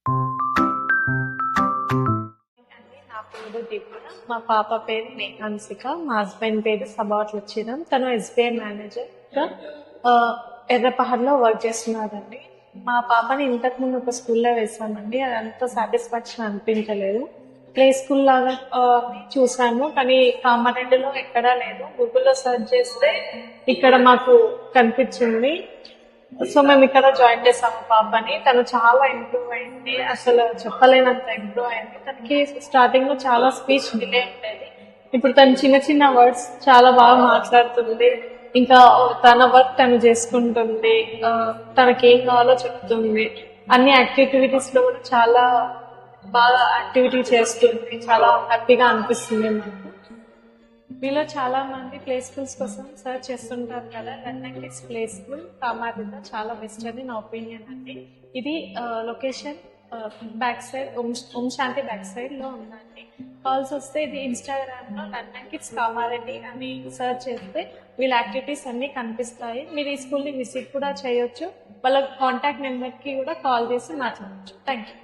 నా పేరు దివ్య, మా పాప పేరు హన్సిక, మా హస్బెండ్ పేరు సబాట్ వచ్చినాం. తను SBI మేనేజర్ గా ఎర్రపహడ్లో వర్క్ చేస్తున్నారండి. మా పాపని ఇంతకు ముందు ఒక స్కూల్లో వేసామండి, అది అంత సాటిస్ఫాక్షన్ అనిపించలేదు. ప్లే స్కూల్ లాగా చూసాము, కానీ కామారెడ్డిలో ఎక్కడా లేదు. గూగుల్లో సెర్చ్ చేస్తే ఇక్కడ మాకు కనిపించింది. సో మేము ఇక్కడ జాయిన్ చేసాము పాపని. తను చాలా ఇంప్రూవ్ అయింది, అసలు చెప్పలేనంత ఇంప్రూవ్ అయింది. తనకి స్టార్టింగ్ లో చాలా స్పీచ్ డిలే ఉండేది, ఇప్పుడు తను చిన్న చిన్న వర్డ్స్ చాలా బాగా మాట్లాడుతుంది. ఇంకా తన వర్క్ తను చేసుకుంటుంది, తనకి ఏం కావాలో చెప్తుంది. అన్ని యాక్టివిటీస్ లో కూడా చాలా బాగా యాక్టివిటీ చేస్తుంది. చాలా హ్యాపీగా అనిపిస్తుంది మాకు. మీలో చాలా మంది ప్లే స్కూల్స్ కోసం సర్చ్ చేస్తుంటారు కదా. లండన్ కిడ్స్ ప్లే స్కూల్ కామారెడ్డిలో చాలా బెస్ట్ అని నా ఒపీనియన్ అండి. ఇది లొకేషన్ బ్యాక్ సైడ్ ఓం శాంతి బ్యాక్ సైడ్ లో ఉందండి. కాల్స్ వస్తే ఇది ఇన్స్టాగ్రామ్ లో లండన్ కిడ్స్ కామారెడ్డి అని సర్చ్ చేస్తే వీళ్ళ యాక్టివిటీస్ అన్ని కనిపిస్తాయి. మీరు ఈ స్కూల్ ని విజిట్ కూడా చేయొచ్చు. వాళ్ళ కాంటాక్ట్ నెంబర్ కి కూడా కాల్ చేసి మాట్లాడచ్చు. Thank you.